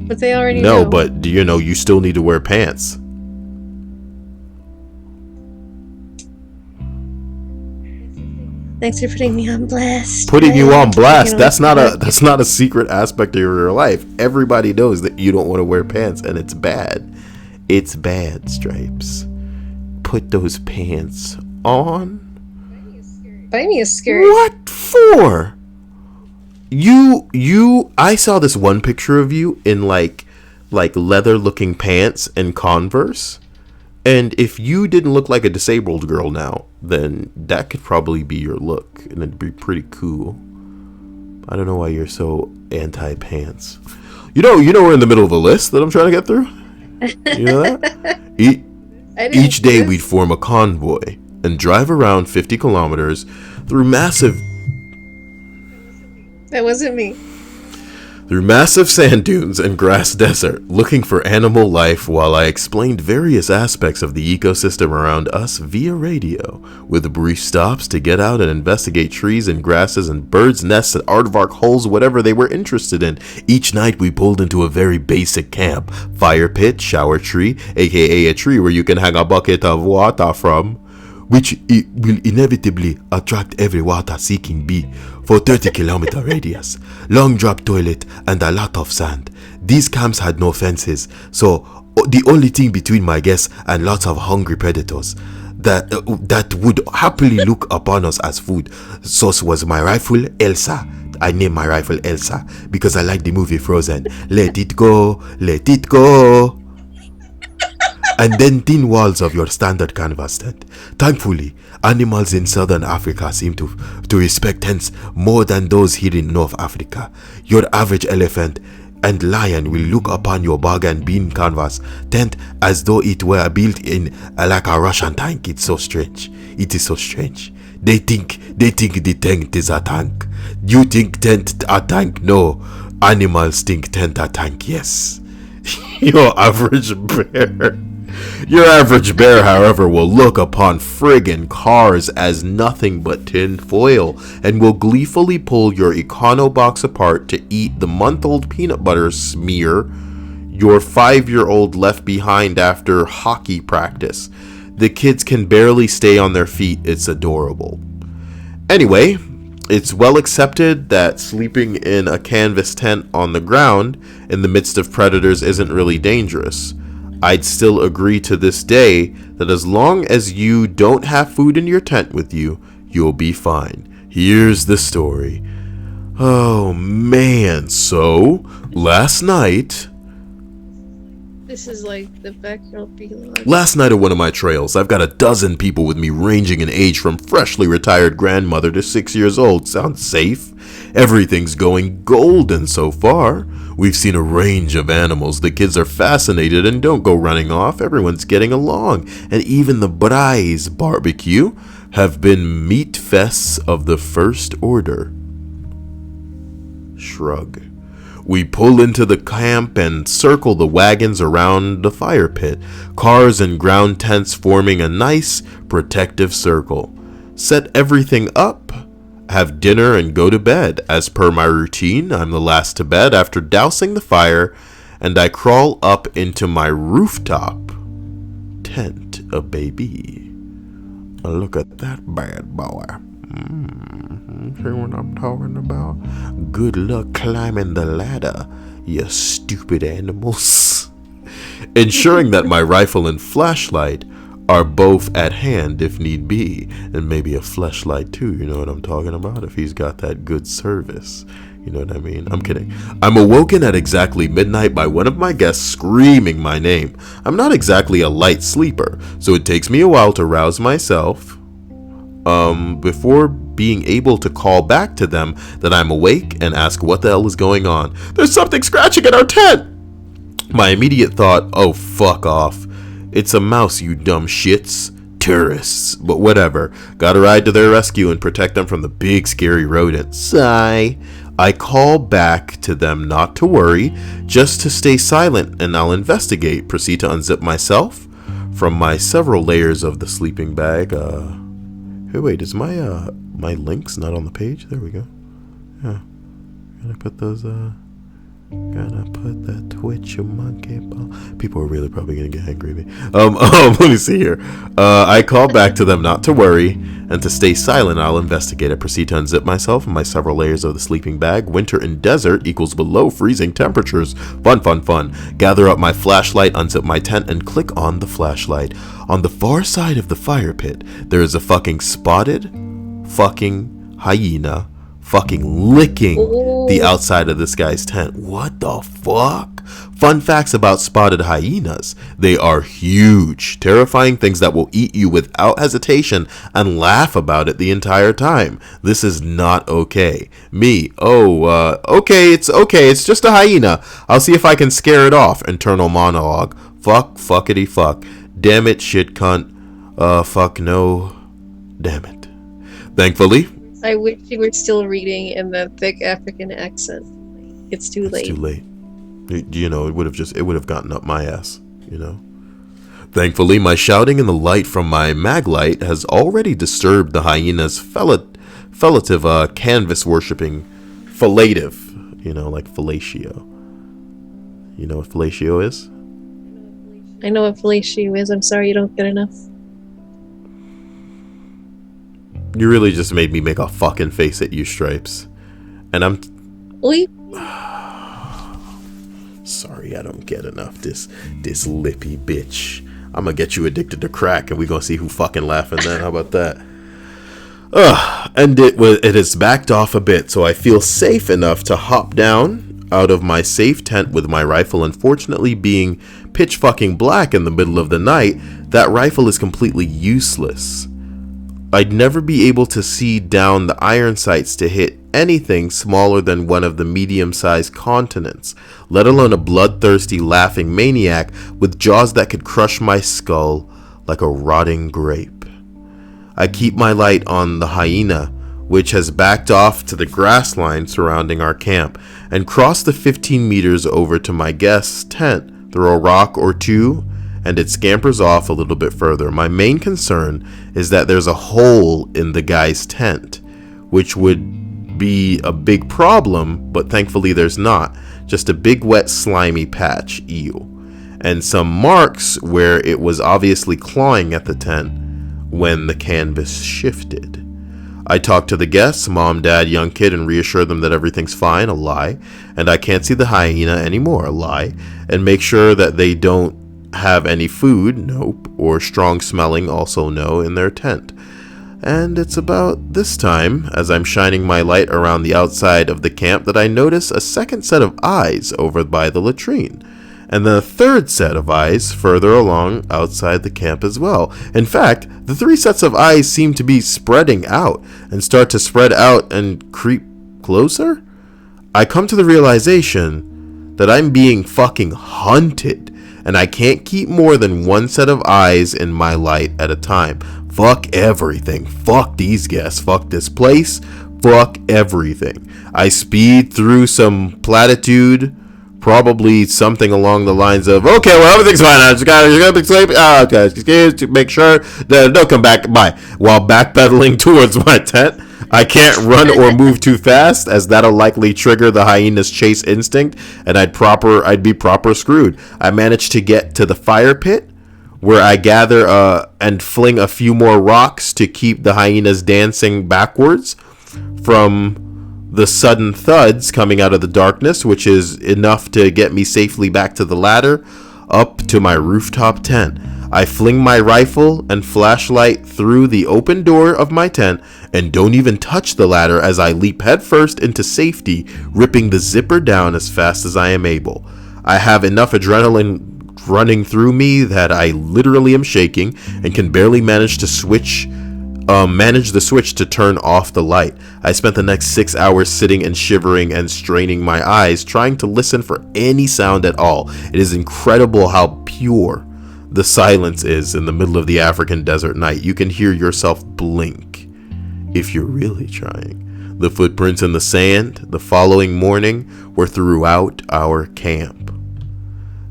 But they already No, know. but you know, you still need to wear pants. Thanks for putting me on blast. Putting you on blast. You know, That's not a secret aspect of your life. Everybody knows that you don't want to wear pants, and it's bad. It's bad, Stripes. Put those pants on. Buy me a skirt. What for? I saw this one picture of you in like leather looking pants and Converse. And if you didn't look like a disabled girl now, then that could probably be your look, and it'd be pretty cool. I don't know why you're so anti-pants. You know we're in the middle of a list that I'm trying to get through. You know that? Each day we'd form a convoy and drive around 50 kilometers through massive That wasn't me. sand dunes and grass desert, looking for animal life while I explained various aspects of the ecosystem around us via radio, with brief stops to get out and investigate trees and grasses and birds' nests and aardvark holes, whatever they were interested in. Each night we pulled into a very basic camp, fire pit, shower tree, aka a tree where you can hang a bucket of water from, which will inevitably attract every water-seeking bee for 30-kilometer radius, long drop toilet, and a lot of sand. These camps had no fences, so the only thing between my guests and lots of hungry predators that would happily look upon us as food. Source was my rifle, Elsa. I named my rifle Elsa because I like the movie Frozen. Let it go, let it go. And then thin walls of your standard canvas tent. Thankfully, animals in southern Africa seem to respect tents more than those here in North Africa. Your average elephant and lion will look upon your bag and bean canvas tent as though it were built in like a Russian tank. It's so strange. It is so strange. They think the tent is a tank. You think tent a tank? No. Animals think tent a tank, yes. Your average bear, however, will look upon friggin' cars as nothing but tin foil and will gleefully pull your Econo box apart to eat the month-old peanut butter smear your 5-year-old left behind after hockey practice. The kids can barely stay on their feet. It's adorable. Anyway, it's well accepted that sleeping in a canvas tent on the ground in the midst of predators isn't really dangerous. I'd still agree to this day that as long as you don't have food in your tent with you, you'll be fine. Here's the story. Oh man, so last night This is like the background being like. Last night at one of my trails, I've got a dozen people with me ranging in age from freshly retired grandmother to 6 years old. Sounds safe. Everything's going golden so far. We've seen a range of animals. The kids are fascinated and don't go running off. Everyone's getting along. And even the Bry's barbecue have been meat fests of the first order. Shrug. We pull into the camp and circle the wagons around the fire pit, cars and ground tents forming a nice protective circle. Set everything up, have dinner and go to bed. As per my routine, I'm the last to bed after dousing the fire, and I crawl up into my rooftop tent, a baby. Look at that bad boy. See what I'm talking about? Good luck climbing the ladder, you stupid animals. Ensuring that my rifle and flashlight are both at hand if need be, and maybe a flashlight too, you know what I'm talking about, if he's got that good service. You know what I mean? I'm kidding. I'm awoken at exactly midnight by one of my guests screaming my name. I'm not exactly a light sleeper, so it takes me a while to rouse myself before being able to call back to them that I'm awake and ask what the hell is going on. There's something scratching at our tent! My immediate thought, oh fuck off. It's a mouse, you dumb shits. tourists, but whatever. Gotta ride to their rescue and protect them from the big scary rodent. Sigh. I call back to them not to worry, just to stay silent, and I'll investigate. Proceed to unzip myself from my several layers of the sleeping bag. Hey, wait, is my my links not on the page? There we go. Yeah. Gotta put those, gotta put that Twitch monkey ball. People are really probably gonna get angry at me. Let me see here. I call back to them not to worry and to stay silent. I'll investigate. I proceed to unzip myself from my several layers of the sleeping bag. Winter in desert equals below freezing temperatures. Fun, fun, fun. Gather up my flashlight, unzip my tent, and click on the flashlight. On the far side of the fire pit, there is a fucking spotted fucking hyena fucking licking the outside of this guy's tent. What the fuck? Fun facts about spotted hyenas. They are huge, terrifying things that will eat you without hesitation and laugh about it the entire time. This is not okay. Me, okay, it's just a hyena. I'll see if I can scare it off. Internal monologue. Fuck, fuckity fuck. Damn it, shit cunt. Fuck no. Damn it. Thankfully, I wish you were still reading in that thick African accent. It's too late. It's too late. You know, it would have gotten up my ass, you know. Thankfully, my shouting in the light from my maglight has already disturbed the hyena's fellative canvas worshipping fellative, you know, like fellatio. You know what fellatio is? I know what fellatio is. I'm sorry you don't get enough. You really just made me make a fucking face at you, Stripes. And I'm... Oy. Sorry, I don't get enough. This lippy bitch. I'm gonna get you addicted to crack and we gonna see who fucking laughing then. How about that? And it has backed off a bit, so I feel safe enough to hop down out of my safe tent with my rifle. Unfortunately, being pitch fucking black in the middle of the night, that rifle is completely useless. I'd never be able to see down the iron sights to hit anything smaller than one of the medium-sized continents, let alone a bloodthirsty laughing maniac with jaws that could crush my skull like a rotting grape. I keep my light on the hyena, which has backed off to the grass line surrounding our camp, and cross the 15 meters over to my guest's tent, throw a rock or two, and it scampers off a little bit further. My main concern is that there's a hole in the guy's tent, which would be a big problem, but thankfully there's not. Just a big wet slimy patch, ew. And some marks where it was obviously clawing at the tent when the canvas shifted. I talk to the guests, mom, dad, young kid, and reassure them that everything's fine, a lie, and I can't see the hyena anymore, a lie, and make sure that they don't have any food, nope, or strong smelling, also no, in their tent. And it's about this time, as I'm shining my light around the outside of the camp, that I notice a second set of eyes over by the latrine, and then a third set of eyes further along outside the camp as well. In fact, the three sets of eyes seem to be spreading out and start to spread out and creep closer. I come to the realization that I'm being fucking hunted, and I can't keep more than one set of eyes in my light at a time. Fuck everything. Fuck these guests. Fuck this place. Fuck everything. I speed through some platitude, probably something along the lines of, okay, well, everything's fine. I just gotta be sleeping. Okay, just to make sure that they'll come back by. While backpedaling towards my tent, I can't run or move too fast, as that'll likely trigger the hyena's chase instinct, and I'd be proper screwed. I managed to get to the fire pit, where I gather and fling a few more rocks to keep the hyenas dancing backwards from the sudden thuds coming out of the darkness, which is enough to get me safely back to the ladder, up to my rooftop tent. I fling my rifle and flashlight through the open door of my tent and don't even touch the ladder as I leap headfirst into safety, ripping the zipper down as fast as I am able. I have enough adrenaline running through me that I literally am shaking and can barely manage the switch to turn off the light. I spent the next 6 hours sitting and shivering and straining my eyes, trying to listen for any sound at all. It is incredible how pure the silence is in the middle of the African desert night. You can hear yourself blink if you're really trying. The footprints in the sand the following morning were throughout our camp.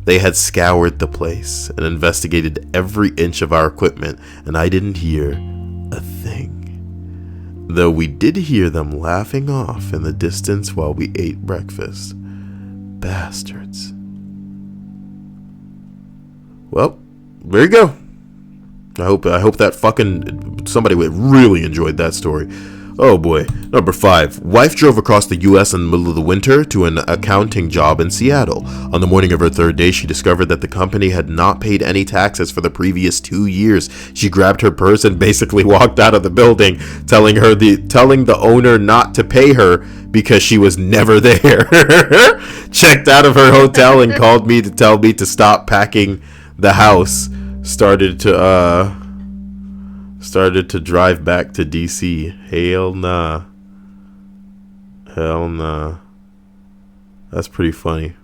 They had scoured the place and investigated every inch of our equipment, and I didn't hear a thing. Though we did hear them laughing off in the distance while we ate breakfast. Bastards. Well, there you go. I hope that fucking somebody really enjoyed that story. Oh boy. Number 5. Wife drove across the U.S. in the middle of the winter to an accounting job in Seattle. On the morning of her third day, she discovered that the company had not paid any taxes for the previous 2 years. She grabbed her purse and basically walked out of the building, telling the owner not to pay her because she was never there. Checked out of her hotel and called me to tell me to stop packing the house. Started to drive back to DC. Hell nah. That's pretty funny.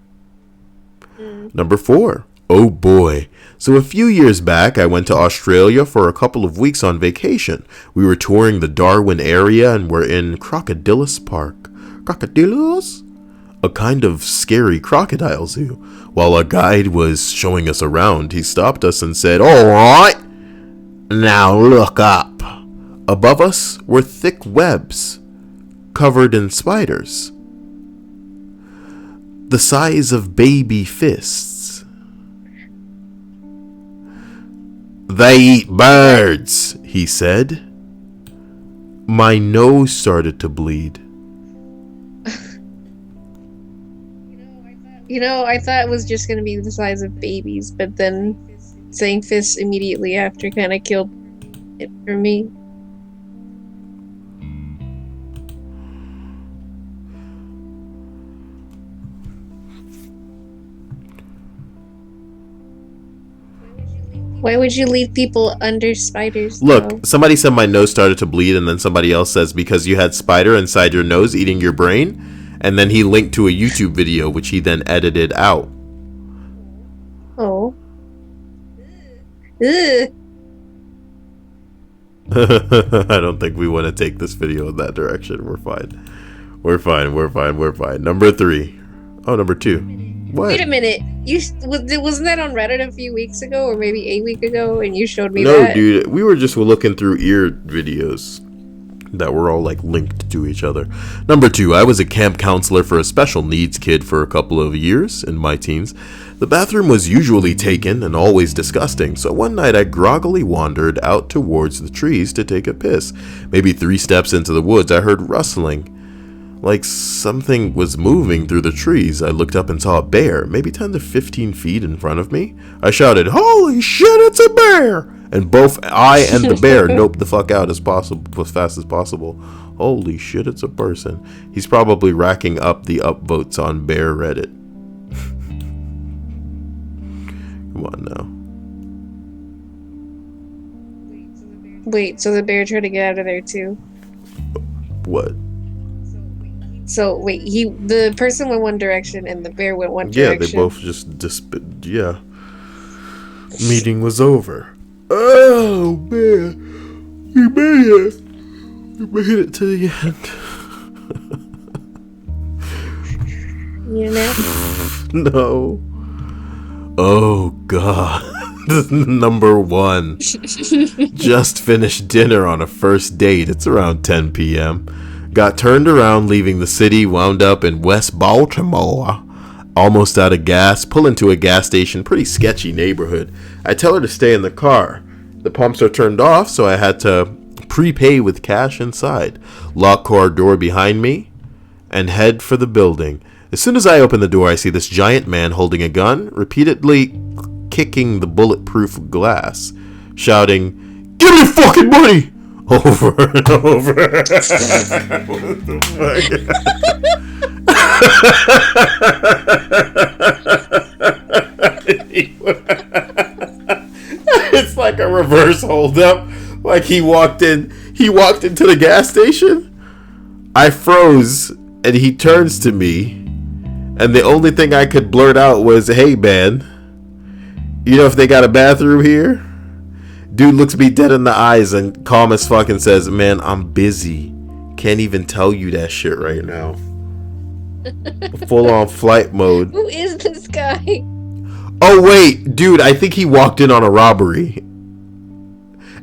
Number 4. Oh boy. So a few years back, I went to Australia for a couple of weeks on vacation. We were touring the Darwin area and were in Crocodilus Park. Crocodilus? A kind of scary crocodile zoo. While our guide was showing us around, he stopped us and said, "All right, now look up." Above us were thick webs covered in spiders, the size of baby fists. "They eat birds," he said. My nose started to bleed. I thought it was just gonna be the size of babies, but then saying fists immediately after kind of killed it for me. Why would you leave people under spiders? Look, though? somebody said my nose started to bleed, and then somebody else says because you had spider inside your nose eating your brain. And then he linked to a YouTube video, which he then edited out. Oh. Ugh. I don't think we want to take this video in that direction. We're fine. We're fine. Number 3. Oh, number 2. What? Wait a minute. Wasn't that on Reddit a few weeks ago, or maybe a week ago, and you showed me No, that? dude. We were just looking through ear videos that were all like linked to each other. Number 2, I was a camp counselor for a special needs kid for a couple of years in my teens. The bathroom was usually taken and always disgusting, so one night I groggily wandered out towards the trees to take a piss. Maybe 3 steps into the woods, I heard rustling, like something was moving through the trees. I looked up and saw a bear, maybe 10 to 15 feet in front of me. I shouted, "Holy shit, it's a bear!" And both I and the bear noped the fuck out as fast as possible. Holy shit, it's a person. He's probably racking up the upvotes on bear Reddit. Come on now. Wait, so the bear tried to get out of there too? What? So wait, the person went one direction and the bear went one Yeah, direction. they both just yeah. Meeting was over. Oh man, we made it. We made it to the end. You know? No. Oh god. Number 1. Just finished dinner on a first date. It's around 10 p.m. Got turned around leaving the city, wound up in West Baltimore. Almost out of gas, pull into a gas station, pretty sketchy neighborhood. I tell her to stay in the car. The pumps are turned off, so I had to prepay with cash inside. Lock car door behind me and head for the building. As soon as I open the door, I see this giant man holding a gun, repeatedly kicking the bulletproof glass, shouting, "Give me your fucking money!" Over and over. What the fuck? It's like a reverse holdup. Like he walked into the gas station. I froze and he turns to me, and the only thing I could blurt out was, "Hey man, You know if they got a bathroom here? Dude looks me dead in the eyes and calm as fuck and says, man, I'm busy. Can't even tell you that shit right now. Full on flight mode. Who is this guy? Oh wait, dude, I think he walked in on a robbery.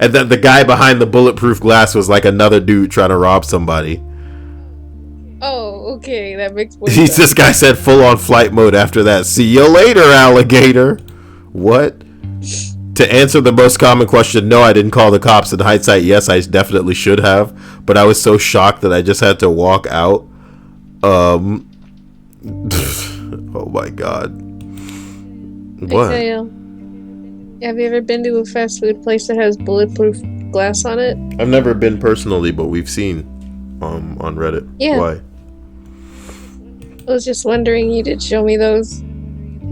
And then the guy behind the bulletproof glass was like another dude trying to rob somebody. Oh, okay, that makes more This sense. guy said full on flight mode after that. See you later, alligator. What? To answer the most common question, no, I didn't call the cops. In hindsight, yes, I definitely should have. But I was so shocked that I just had to walk out. Oh my god. What? Have you ever been to a fast food place that has bulletproof glass on it? I've never been personally, but we've seen on Reddit. Yeah. Why? I was just wondering, you did show me those.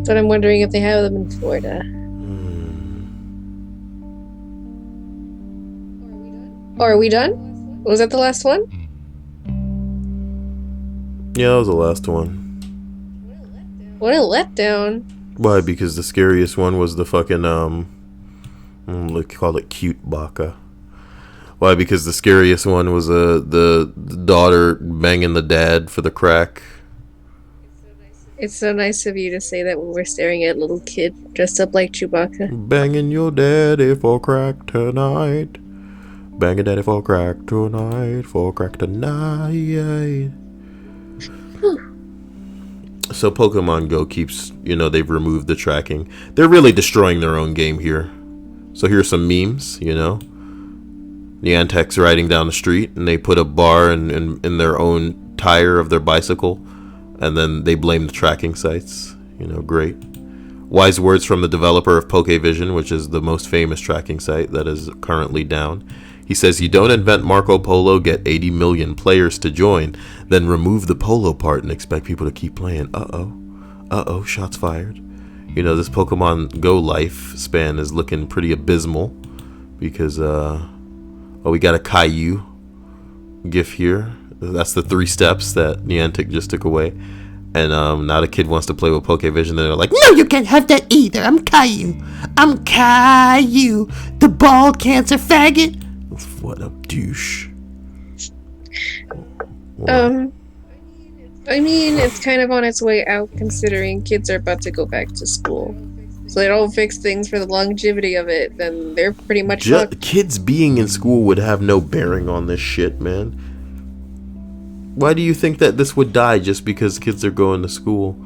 But I'm wondering if they have them in Florida. Oh, are we done? Was that the last one? Yeah, that was the last one. What a letdown. Why? Because the scariest one was the fucking let's call it cute baka. Why? Because the scariest one was the daughter banging the dad for the crack. It's so nice of you to say that when we're staring at a little kid dressed up like Chewbacca. Banging your daddy for crack tonight. Banging daddy for crack tonight. For crack tonight. So Pokemon Go keeps, they've removed the tracking. They're really destroying their own game here. So here's some memes, Niantic's riding down the street and they put a bar in their own tire of their bicycle. And then they blame the tracking sites. Great. Wise words from the developer of Pokevision, which is the most famous tracking site that is currently down. He says, you don't invent Marco Polo, get 80 million players to join, then remove the polo part and expect people to keep playing. Uh-oh, shots fired. This Pokemon Go lifespan is looking pretty abysmal because, we got a Caillou gif here. That's the 3 steps that Niantic just took away. And now the kid wants to play with Pokevision and they're like, No, you can't have that either. I'm Caillou. I'm Caillou, the bald cancer faggot. what a douche. I mean, it's kind of on its way out considering kids are about to go back to school. So they don't fix things for the longevity of it, then they're pretty much fucked. Kids being in school would have no bearing on this shit, man. Why do you think that this would die just because kids are going to school?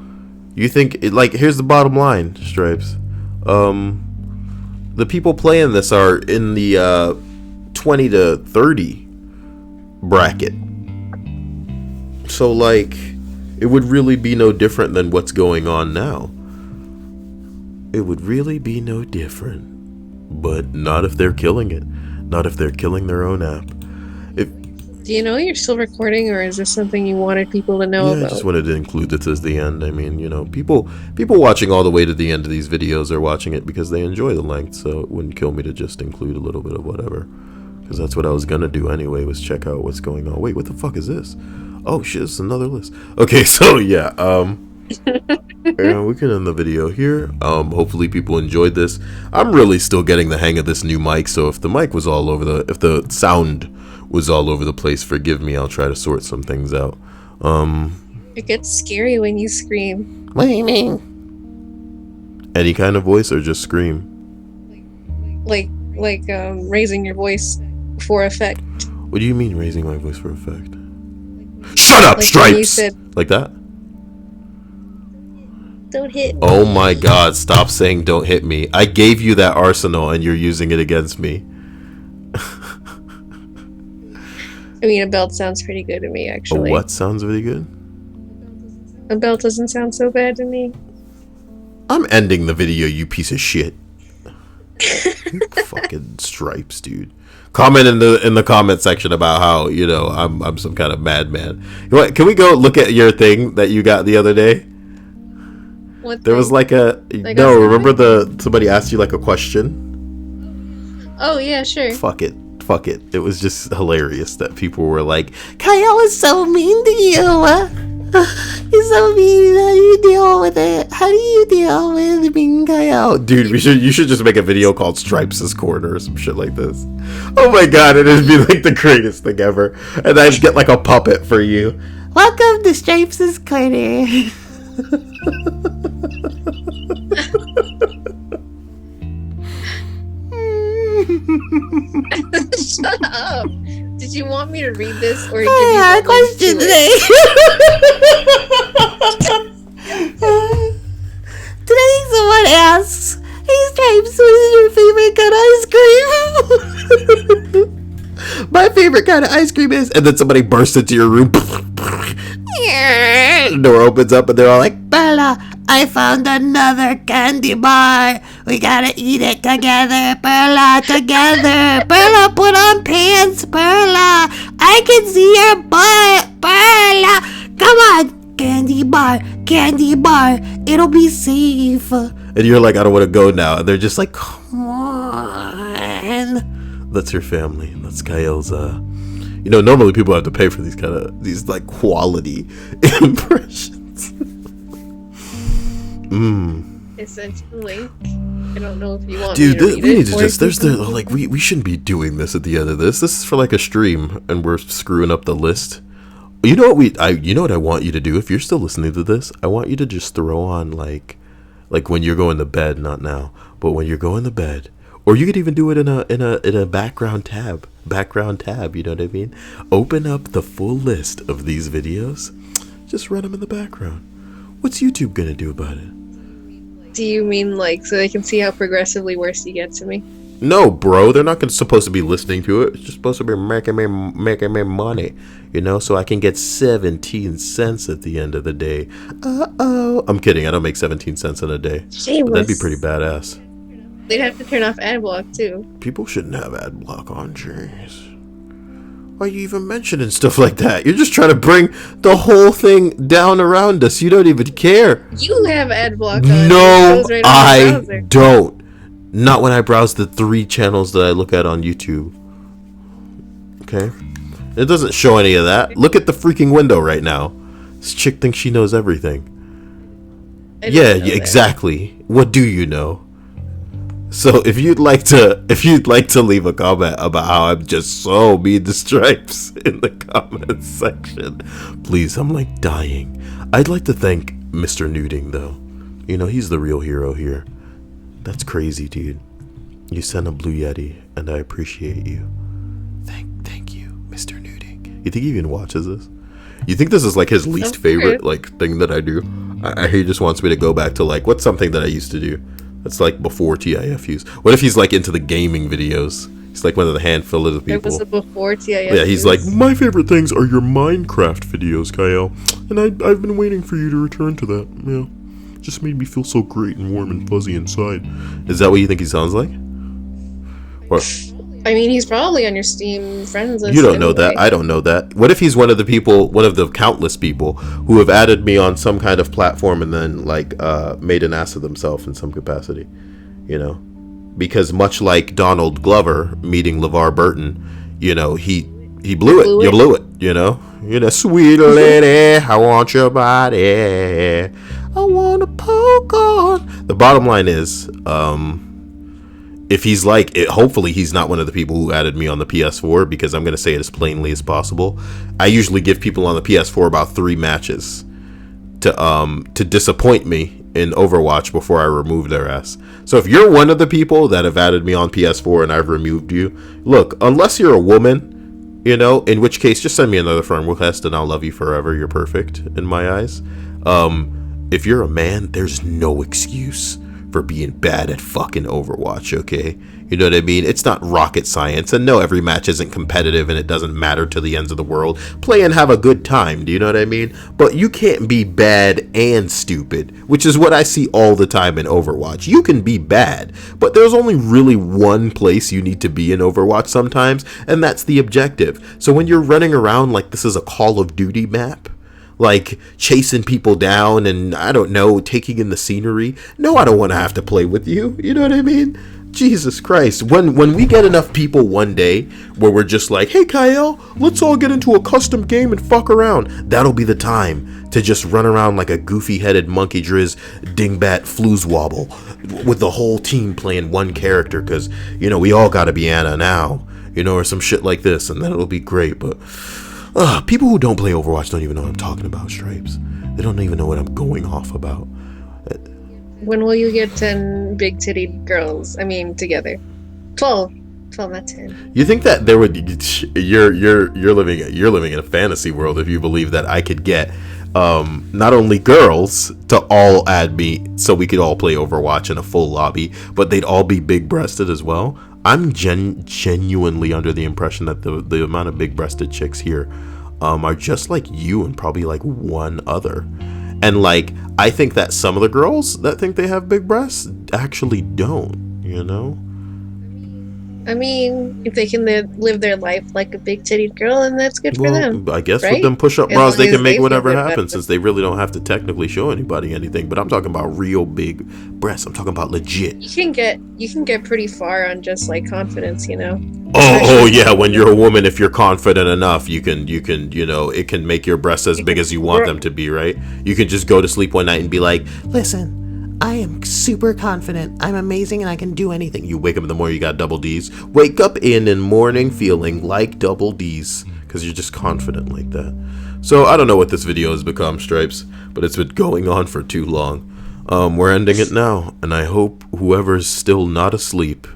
You think, here's the bottom line, Stripes. The people playing this are in the 20 to 30 bracket. So, it would really be no different than what's going on now. It would really be no different. But not if they're killing it. Not if they're killing their own app. Do you know you're still recording, or is this something you wanted people to know about? I just wanted to include this as the end. I mean, people watching all the way to the end of these videos are watching it because they enjoy the length, so it wouldn't kill me to just include a little bit of whatever. Because that's what I was going to do anyway, was check out what's going on. Wait, what the fuck is this? Oh shit, it's another list. Okay, so yeah, and we can end the video here. Hopefully people enjoyed this. I'm really still getting the hang of this new mic, so if the mic was all over if the sound was all over the place, forgive me. I'll try to sort some things out. It gets scary when you scream. What do you mean? Any kind of voice or just scream? Raising your voice for effect. What do you mean raising my voice for effect? Shut up, Stripes! You said, like that? don't hit me. Oh my god, stop saying don't hit me. I gave you that arsenal and you're using it against me. I mean, a belt sounds pretty good to me, actually. A what sounds really good? A belt doesn't sound so bad to me. I'm ending the video, you piece of shit. Fucking Stripes, dude. Comment in the comment section about how, I'm some kind of madman. Can we go look at your thing that you got the other day? What There was remember somebody asked you a question? Oh, yeah, sure. Fuck it. It was just hilarious that people were like, Kyle is so mean to you. He's so mean. How do you deal with it? How do you deal with being Kyle? Dude, you should just make a video called Stripes' Corner or some shit like this. Oh my god, it'd be like the greatest thing ever. And I'd get like a puppet for you. Welcome to Stripes' Corner. Shut up. Did you want me to read this or give I you have a the link question to today. Today someone asks, "Hey Stripes, what is your favorite kind of ice cream?" My favorite kind of ice cream is, and then somebody bursts into your room. The door opens up and they're all like, Bella, I found another candy bar. We gotta eat it together, Perla, together. Perla, put on pants, Perla. I can see your butt, Perla. Come on, candy bar, it'll be safe. and you're like, I don't want to go now. And they're just like, come on. That's your family. That's Kael's, normally people have to pay for these like quality impressions. I sent you a link. I don't know if you want Dude, me to read we need it, to or just, if there's you the, like, we shouldn't be doing this at the end of this. This is for like a stream and we're screwing up the list. You know what I want you to do if you're still listening to this? I want you to just throw on like when you're going to bed, not now, but when you're going to bed, or you could even do it in a background tab, you know what I mean? Open up the full list of these videos. Just run them in the background. What's YouTube going to do about it? Do you mean like so they can see how progressively worse you get to me? No, bro, they're not supposed to be listening to it. It's just supposed to be making me money, so I can get 17 cents at the end of the day. I'm kidding. I don't make 17 cents in a day. But that'd be pretty badass. They'd have to turn off ad block too. People shouldn't have ad block on, jeez. Why are you even mentioning stuff like that? You're just trying to bring the whole thing down around us. You don't even care. You have ad block on. No, It goes right on the I browser. don't. Not when I browse the 3 channels that I look at on YouTube. Okay? It doesn't show any of that. Look at the freaking window right now. This chick thinks she knows everything. I didn't Yeah, know that. exactly. What do you know? So if you'd like to leave a comment about how I'm just so mean to Stripes in the comments section, please, I'm like dying. I'd like to thank Mr. Nuding though. He's the real hero here. That's crazy, dude. You sent a Blue Yeti, and I appreciate you. Thank you, Mr. Nuding. You think he even watches this? You think this is like his least favorite thing that I do? He just wants me to go back to like what's something that I used to do. That's like before TIFUs. What if he's like into the gaming videos? He's like one of the handful of the people. There was a before TIS. Yeah, he's like, my favorite things are your Minecraft videos, Kyle. And I've been waiting for you to return to that. Yeah. Just made me feel so great and warm and fuzzy inside. Is that what you think he sounds like? Or I mean, he's probably on your Steam friends list. you don't know anyway. that. I don't know that. What if he's one of the countless people who have added me on some kind of platform and then made an ass of themselves in some capacity, Because much like Donald Glover meeting LeVar Burton, he blew it. You blew it, sweet lady, I want your body. I want to poke on. The bottom line is, if he's like it, hopefully he's not one of the people who added me on the PS4, because I'm going to say it as plainly as possible. I usually give people on the PS4 about 3 matches to disappoint me in Overwatch before I remove their ass. So if you're one of the people that have added me on PS4 and I've removed you, look, unless you're a woman, in which case just send me another friend request and I'll love you forever. You're perfect in my eyes. If you're a man, there's no excuse for being bad at fucking Overwatch, okay? You know what I mean? It's not rocket science, and no, every match isn't competitive and it doesn't matter to the ends of the world. Play and have a good time, do you know what I mean? But you can't be bad and stupid, which is what I see all the time in Overwatch. You can be bad, but there's only really one place you need to be in Overwatch sometimes, and that's the objective. So when you're running around like this is a Call of Duty map, like chasing people down and I don't know, taking in the scenery. No, I don't want to have to play with you. You know what I mean? Jesus Christ. When we get enough people one day where we're just like, hey Kyle, let's all get into a custom game and fuck around, that'll be the time to just run around like a goofy headed monkey drizz dingbat floozwobble with the whole team playing one character, because we all gotta be Anna now, or some shit like this, and then it'll be great. But people who don't play Overwatch don't even know what I'm talking about, Stripes. They don't even know what I'm going off about. When will you get 10 big titty girls? I mean, together. 12, not 10. You think that there would? You're living in a fantasy world if you believe that I could get not only girls to all add me so we could all play Overwatch in a full lobby, but they'd all be big-breasted as well. I'm genuinely under the impression that the amount of big-breasted chicks here are just like you and probably like one other. And like, I think that some of the girls that think they have big breasts actually don't, I mean, if they can live their life like a big titted girl, and that's good for them. I guess right? with them push-up As bras, long they as can make they whatever feel good happen, about it. since they really don't have to technically show anybody anything. But I'm talking about real big breasts. I'm talking about legit. You can get pretty far on just like confidence, Oh yeah, when you're a woman, if you're confident enough, you can, it can make your breasts as big as you want them to be, right? You can just go to sleep one night and be like, Listen, I am super confident. I'm amazing and I can do anything. you wake up in the morning, you got double D's. Wake up in the morning feeling like double D's, because you're just confident like that. So I don't know what this video has become, Stripes, but it's been going on for too long. We're ending it now, and I hope whoever's still not asleep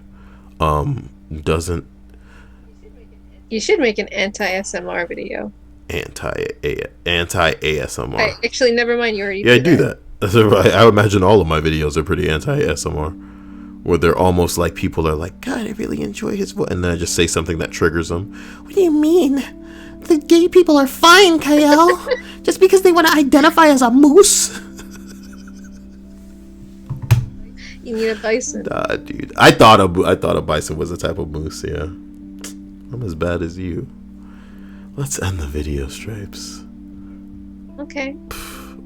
doesn't You should make an anti-SMR video. anti-ASMR. Actually, never mind. You already Yeah, I do that. I imagine all of my videos are pretty anti-ASMR, where they're almost like people are like, God, I really enjoy his voice, and then I just say something that triggers them. What do you mean? The gay people are fine, Kyle. Just because they want to identify as a moose. You need a bison. Dude, I thought a bison was a type of moose. Yeah, I'm as bad as you. Let's end the video, Stripes. Okay.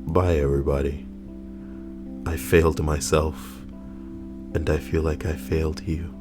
Bye, everybody. I failed myself, and I feel like I failed you.